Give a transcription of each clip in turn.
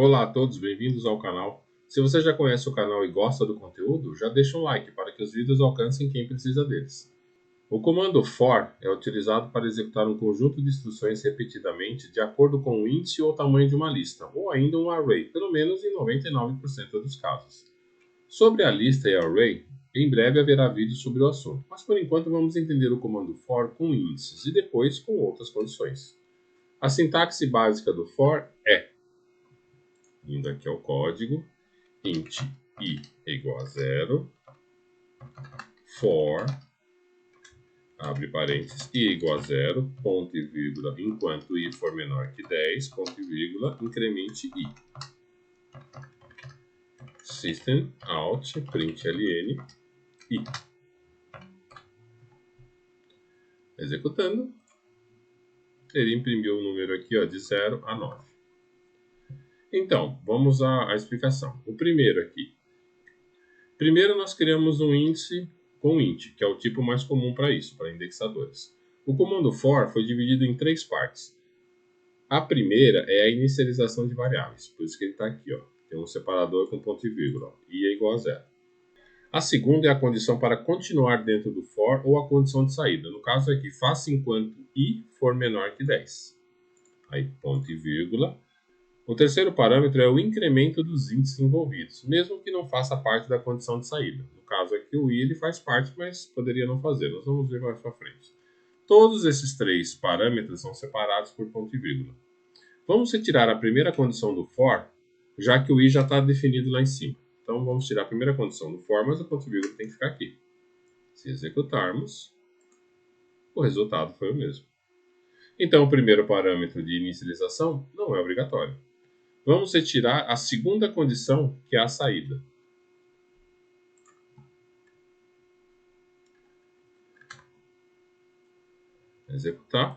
Olá a todos, bem-vindos ao canal. Se você já conhece o canal e gosta do conteúdo, já deixa um like para que os vídeos alcancem quem precisa deles. O comando for é utilizado para executar um conjunto de instruções repetidamente de acordo com o índice ou tamanho de uma lista, ou ainda um array, pelo menos em 99% dos casos. Sobre a lista e array, em breve haverá vídeo sobre o assunto, mas por enquanto vamos entender o comando for com índices e depois com outras condições. A sintaxe básica do for é, indo aqui ao código, int i é igual a 0, for, abre parênteses, i é igual a 0, ponto e vírgula, enquanto i for menor que 10, ponto e vírgula, incremente i. System out, println, i. Executando, ele imprimiu o número aqui ó, de 0 a 9. Então, vamos à explicação. O primeiro aqui. Primeiro nós criamos um índice com int, que é o tipo mais comum para isso, para indexadores. O comando for foi dividido em três partes. A primeira é a inicialização de variáveis, por isso que ele está aqui. Ó. Tem um separador com ponto e vírgula, ó, i é igual a 0. A segunda é a condição para continuar dentro do for ou a condição de saída. No caso aqui, faça enquanto i for menor que 10. Aí, ponto e vírgula. O terceiro parâmetro é o incremento dos índices envolvidos, mesmo que não faça parte da condição de saída. No caso aqui, o i ele faz parte, mas poderia não fazer. Nós vamos ver mais para frente. Todos esses três parâmetros são separados por ponto e vírgula. Vamos retirar a primeira condição do for, já que o i já está definido lá em cima. Então, vamos tirar a primeira condição do for, mas o ponto e vírgula tem que ficar aqui. Se executarmos, o resultado foi o mesmo. Então, o primeiro parâmetro de inicialização não é obrigatório. Vamos retirar a segunda condição, que é a saída. Executar.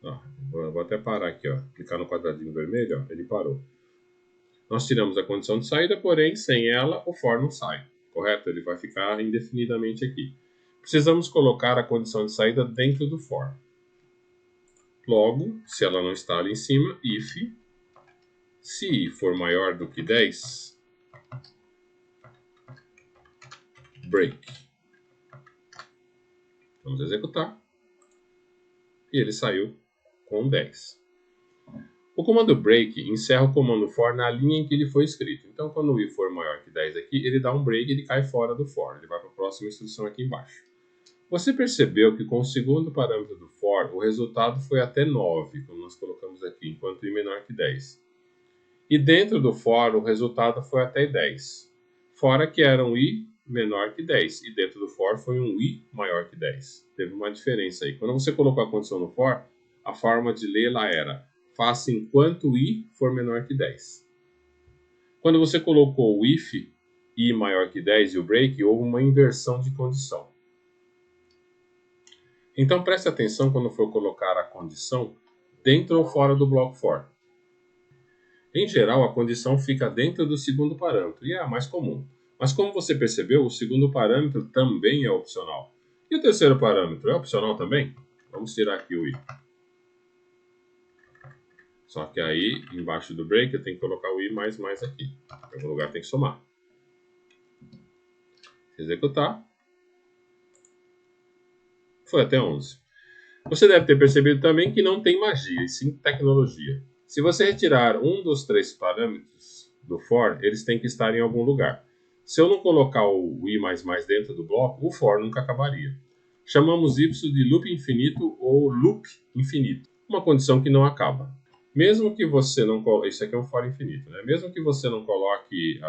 Ó, vou até parar aqui, ó. Clicar no quadradinho vermelho, ó, ele parou. Nós tiramos a condição de saída, porém, sem ela, o for não sai. Correto? Ele vai ficar indefinidamente aqui. Precisamos colocar a condição de saída dentro do for. Logo, se ela não está ali em cima, if, se i for maior do que 10, break. Vamos executar. E ele saiu com 10. O comando break encerra o comando for na linha em que ele foi escrito. Então, quando o i for maior que 10 aqui, ele dá um break e ele cai fora do for. Ele vai para a próxima instrução aqui embaixo. Você percebeu que com o segundo parâmetro do for, o resultado foi até 9, como nós colocamos aqui, enquanto i menor que 10. E dentro do for, o resultado foi até 10. Fora que era um i menor que 10. E dentro do for foi um i maior que 10. Teve uma diferença aí. Quando você colocou a condição no for, a forma de ler lá era faça enquanto i for menor que 10. Quando você colocou o if, i maior que 10 e o break, houve uma inversão de condição. Então preste atenção quando for colocar a condição dentro ou fora do bloco for. Em geral, a condição fica dentro do segundo parâmetro e é a mais comum. Mas como você percebeu, o segundo parâmetro também é opcional. E o terceiro parâmetro é opcional também? Vamos tirar aqui o i. Só que aí, embaixo do break, eu tenho que colocar o i mais aqui. Em algum lugar tem que somar. Executar. Foi até 11. Você deve ter percebido também que não tem magia, e sim tecnologia. Se você retirar um dos três parâmetros do for, eles têm que estar em algum lugar. Se eu não colocar o i++ dentro do bloco, o for nunca acabaria. Chamamos isso de loop infinito ou loop infinito, uma condição que não acaba. Mesmo que você não coloque, isso aqui é um for infinito, né? Mesmo que você não coloque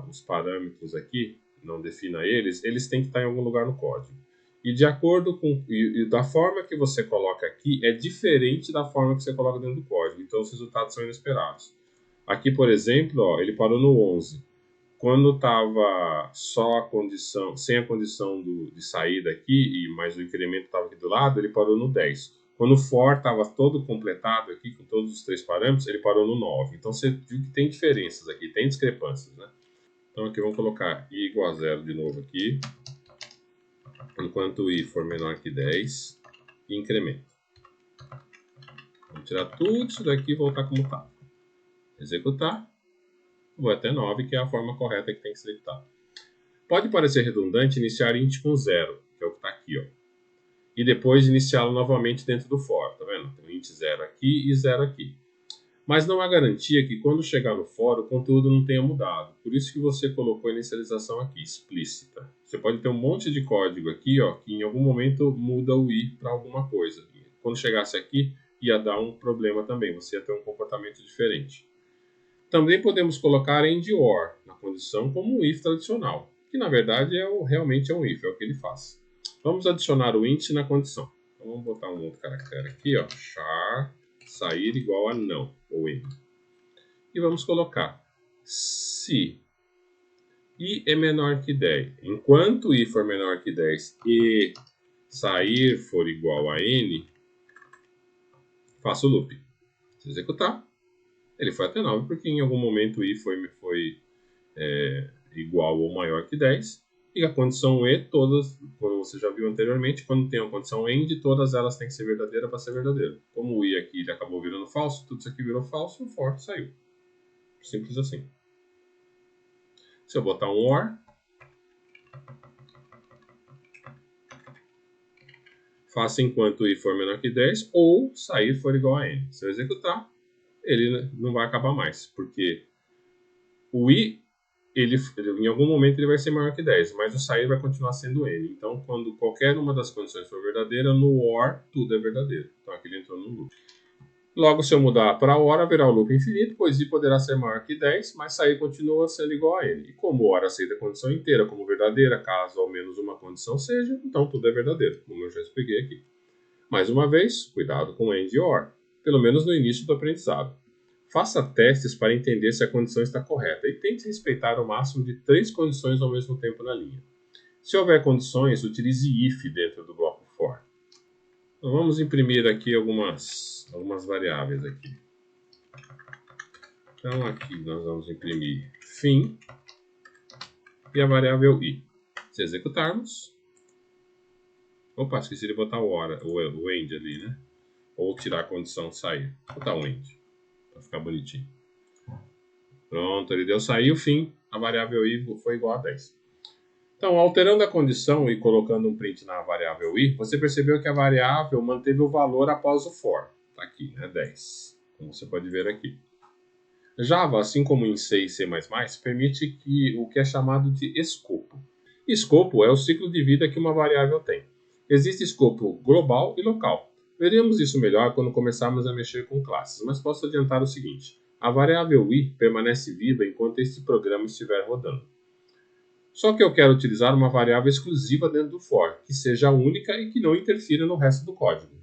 os parâmetros aqui, não defina eles, eles têm que estar em algum lugar no código. E de acordo com da forma que você coloca aqui é diferente da forma que você coloca dentro do código. Então os resultados são inesperados. Aqui, por exemplo, ó, ele parou no 11. Quando estava só a condição, sem a condição de saída aqui, mas o incremento estava aqui do lado, ele parou no 10. Quando o for estava todo completado aqui, com todos os três parâmetros, ele parou no 9. Então você viu que tem diferenças aqui, tem discrepâncias, né? Então aqui vamos colocar i igual a 0 de novo aqui. Enquanto i for menor que 10, incremento. Vamos tirar tudo isso daqui e voltar como está. executar, vou até 9, que é a forma correta que tem que ser executada. Pode parecer redundante iniciar int com 0, que é o que está aqui, ó, e depois iniciá-lo novamente dentro do for, tá vendo? Tem int 0 aqui e 0 aqui. Mas não há garantia que quando chegar no for o conteúdo não tenha mudado. Por isso que você colocou a inicialização aqui, explícita. Você pode ter um monte de código aqui, ó, que em algum momento muda o i para alguma coisa. Quando chegasse aqui, ia dar um problema também, você ia ter um comportamento diferente. Também podemos colocar AND OR na condição como um if tradicional, que na verdade realmente é um if, é o que ele faz. Vamos adicionar o int na condição. Então vamos botar um outro caractere aqui, ó, char sair igual a não, ou n. E vamos colocar se i é menor que 10, enquanto i for menor que 10 e sair for igual a n, faço o loop. Se executar, ele foi até 9, porque em algum momento i foi igual ou maior que 10, e a condição e, todas, como você já viu anteriormente, quando tem a condição AND, todas elas têm que ser verdadeira para ser verdadeiro. Como o i aqui ele acabou virando falso, tudo isso aqui virou falso, o for saiu. Simples assim. Se eu botar um OR, faça enquanto i for menor que 10 ou sair for igual a n. Se eu executar, ele não vai acabar mais, porque o i, em algum momento ele vai ser maior que 10, mas o sair vai continuar sendo n. Então, quando qualquer uma das condições for verdadeira, no OR tudo é verdadeiro. Então aqui ele entrou no loop. Logo, se eu mudar para OR, haverá o loop infinito, pois i poderá ser maior que 10, mas sair continua sendo igual a n. E como o OR aceita a condição inteira como verdadeira, caso ao menos uma condição seja, então tudo é verdadeiro, como eu já expliquei aqui. Mais uma vez, cuidado com AND e OR, pelo menos no início do aprendizado. Faça testes para entender se a condição está correta e tente respeitar o máximo de 3 condições ao mesmo tempo na linha. Se houver condições, utilize if dentro do bloco for. Então, vamos imprimir aqui algumas variáveis aqui. Então aqui nós vamos imprimir fim e a variável i. Se executarmos... Opa, esqueci de botar o end ali, né? Ou tirar a condição de sair. Vou botar o end, para ficar bonitinho. Pronto, ele deu sair o fim, a variável i foi igual a 10. Então, alterando a condição e colocando um print na variável i, você percebeu que a variável manteve o valor após o for. Está aqui, né, 10, como você pode ver aqui. Java, assim como em C e C++, permite o que é chamado de escopo. Escopo é o ciclo de vida que uma variável tem. Existe escopo global e local. Veremos isso melhor quando começarmos a mexer com classes, mas posso adiantar o seguinte: a variável i permanece viva enquanto este programa estiver rodando. Só que eu quero utilizar uma variável exclusiva dentro do for, que seja única e que não interfira no resto do código.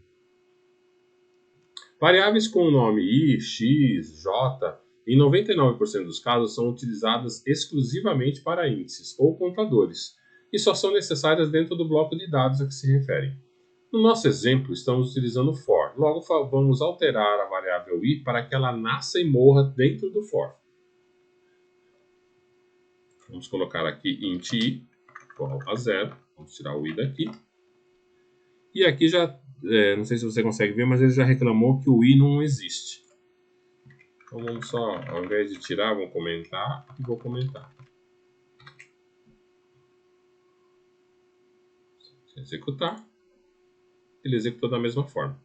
Variáveis com o nome i, x, j, em 99% dos casos são utilizadas exclusivamente para índices ou contadores, e só são necessárias dentro do bloco de dados a que se referem. No nosso exemplo, estamos utilizando for, logo vamos alterar a variável i para que ela nasça e morra dentro do for. Vamos colocar aqui int i igual a 0, vamos tirar o i daqui. E aqui já, não sei se você consegue ver, mas ele já reclamou que o i não existe. Então vamos só, ao invés de tirar, vamos comentar e vou comentar. Se executar, ele executou da mesma forma.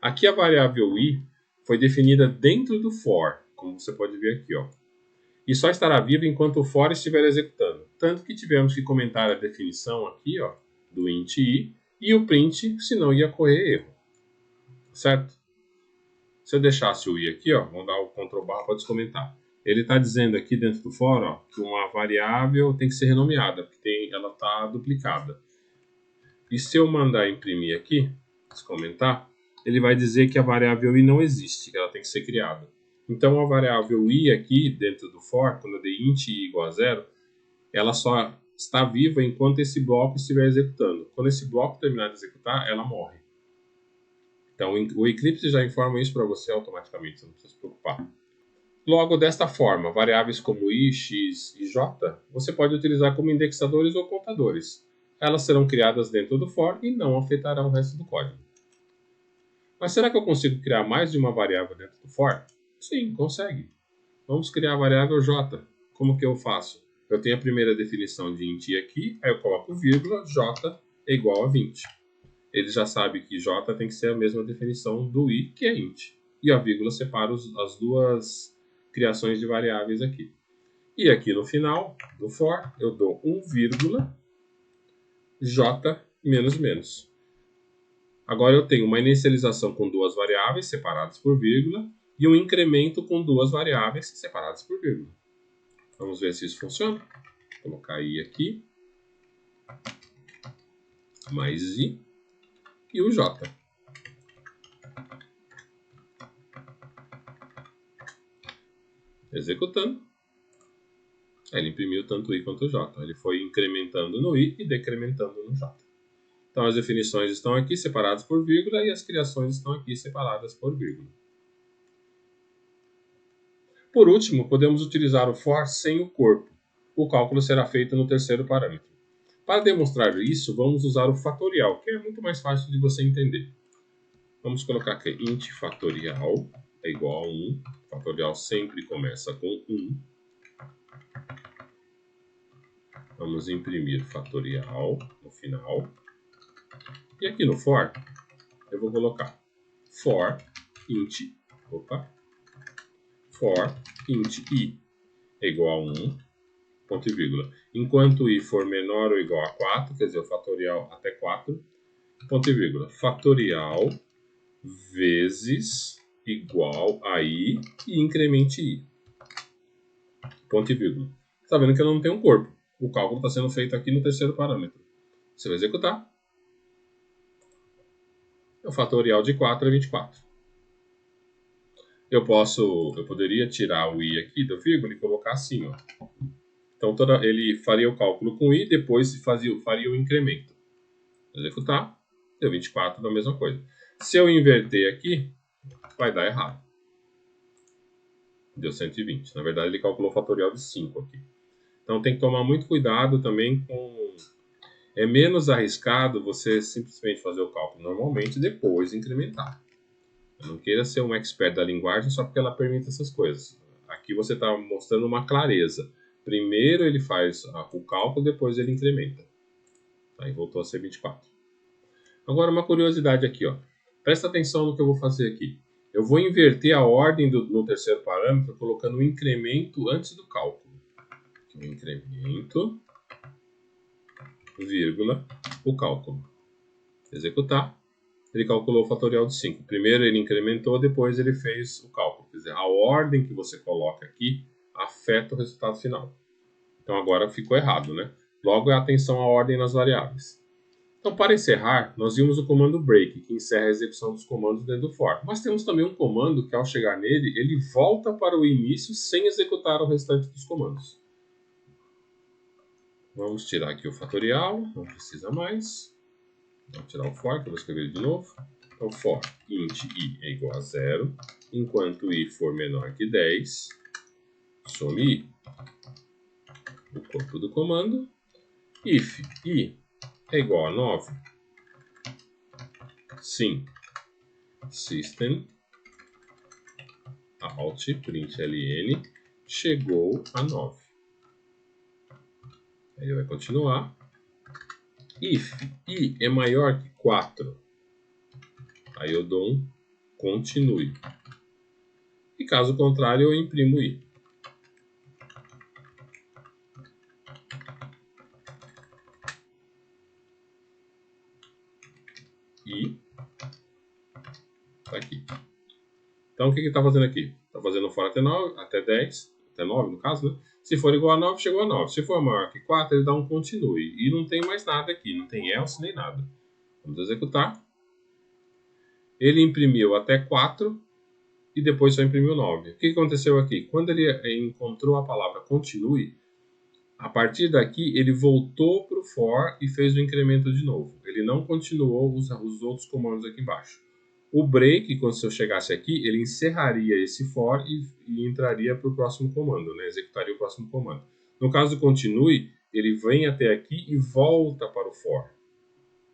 Aqui a variável i foi definida dentro do for, como você pode ver aqui, ó. E só estará viva enquanto o for estiver executando. Tanto que tivemos que comentar a definição aqui, ó, do int i e o print, senão ia correr erro. Certo? Se eu deixasse o i aqui, ó, vamos dar o Ctrl barra para descomentar. Ele está dizendo aqui dentro do for, ó, que uma variável tem que ser renomeada, porque ela está duplicada. E se eu mandar imprimir aqui, descomentar, ele vai dizer que a variável i não existe, que ela tem que ser criada. Então a variável i aqui dentro do for, quando eu dei int i igual a 0, ela só está viva enquanto esse bloco estiver executando. Quando esse bloco terminar de executar, ela morre. Então o Eclipse já informa isso para você automaticamente, você não precisa se preocupar. Logo, desta forma, variáveis como i, x e j, você pode utilizar como indexadores ou contadores. Elas serão criadas dentro do for e não afetarão o resto do código. Mas será que eu consigo criar mais de uma variável dentro do for? Sim, consegue. Vamos criar a variável j. Como que eu faço? Eu tenho a primeira definição de int aqui, aí eu coloco vírgula, j é igual a 20. Ele já sabe que j tem que ser a mesma definição do i, que é int. E a vírgula separa as duas criações de variáveis aqui. E aqui no final do for, eu dou 1, j menos menos. Agora eu tenho uma inicialização com duas variáveis separadas por vírgula e um incremento com duas variáveis separadas por vírgula. Vamos ver se isso funciona. Vou colocar i aqui, mais i e o j. Executando. Ele imprimiu tanto i quanto j. Ele foi incrementando no i e decrementando no j. Então as definições estão aqui separadas por vírgula e as criações estão aqui separadas por vírgula. Por último, podemos utilizar o for sem o corpo. O cálculo será feito no terceiro parâmetro. Para demonstrar isso, vamos usar o fatorial, que é muito mais fácil de você entender. Vamos colocar aqui int fatorial é igual a 1. Fatorial sempre começa com 1. Vamos imprimir fatorial no final. E aqui no for, eu vou colocar for int i é igual a 1, ponto e vírgula. Enquanto i for menor ou igual a 4, quer dizer, o fatorial até 4, ponto e vírgula. Fatorial vezes igual a i e incremente i. Ponto e vírgula. Está vendo que eu não tenho um corpo. O cálculo está sendo feito aqui no terceiro parâmetro. Você vai executar. O fatorial de 4 é 24. Eu poderia tirar o i aqui da vírgula e colocar assim, ó. Então ele faria o cálculo com i, depois faria o incremento. Executar, deu 24 da mesma coisa. Se eu inverter aqui, vai dar errado. Deu 120. Na verdade, ele calculou o fatorial de 5 aqui. Então tem que tomar muito cuidado também com... É menos arriscado você simplesmente fazer o cálculo normalmente e depois incrementar. Não queira ser um expert da linguagem só porque ela permite essas coisas. Aqui você está mostrando uma clareza. Primeiro ele faz o cálculo, depois ele incrementa. Aí voltou a ser 24. Agora uma curiosidade aqui, ó. Presta atenção no que eu vou fazer aqui. Eu vou inverter a ordem no terceiro parâmetro, colocando o incremento antes do cálculo. O incremento, vírgula, o cálculo. Executar. Ele calculou o fatorial de 5. Primeiro ele incrementou, depois ele fez o cálculo. Quer dizer, a ordem que você coloca aqui afeta o resultado final. Então agora ficou errado, né? Logo é atenção à ordem nas variáveis. Então, para encerrar, nós vimos o comando break, que encerra a execução dos comandos dentro do for. Mas temos também um comando que, ao chegar nele, ele volta para o início sem executar o restante dos comandos. Vamos tirar aqui o fatorial, não precisa mais. Vamos tirar o for, que eu vou escrever de novo. Então, for int i é igual a 0, enquanto i for menor que 10, some i. O corpo do comando, if i é igual a 9, sim, system out println chegou a 9. Aí ele vai continuar. If i é maior que 4, aí eu dou um continue. E caso contrário, eu imprimo i. E tá aqui. Então o que está fazendo aqui? Está fazendo for até 9, até 10, até 9 no caso, né? Se for igual a 9, chegou a 9. Se for maior que 4, ele dá um continue. E não tem mais nada aqui, não tem else nem nada. Vamos executar. Ele imprimiu até 4 e depois só imprimiu 9. O que aconteceu aqui? Quando ele encontrou a palavra continue, a partir daqui ele voltou para o for e fez o incremento de novo. Ele não continuou os outros comandos aqui embaixo. O break, quando eu chegasse aqui, ele encerraria esse for e entraria para o próximo comando, né? Executaria o próximo comando. No caso do continue, ele vem até aqui e volta para o for.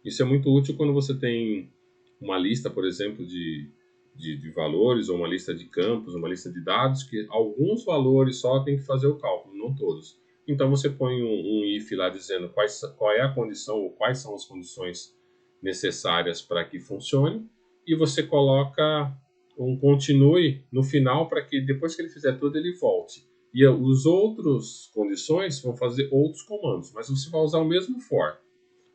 Isso é muito útil quando você tem uma lista, por exemplo, de de valores, ou uma lista de campos, uma lista de dados, que alguns valores só tem que fazer o cálculo, não todos. Então você põe um if lá dizendo qual é a condição, ou quais são as condições necessárias para que funcione, e você coloca um continue no final para que depois que ele fizer tudo ele volte. E os outros condições vão fazer outros comandos, mas você vai usar o mesmo for.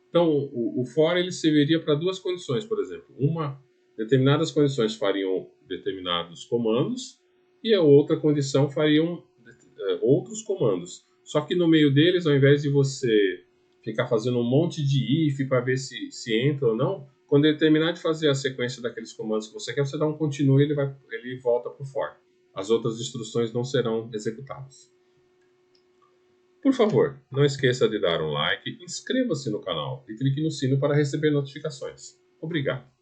Então, o for ele serviria para duas condições, por exemplo. Determinadas condições fariam determinados comandos e a outra condição fariam outros comandos. Só que no meio deles, ao invés de você ficar fazendo um monte de if para ver se entra ou não, quando ele terminar de fazer a sequência daqueles comandos que você quer, você dá um continue e ele volta para o for. As outras instruções não serão executadas. Por favor, não esqueça de dar um like, inscreva-se no canal e clique no sino para receber notificações. Obrigado.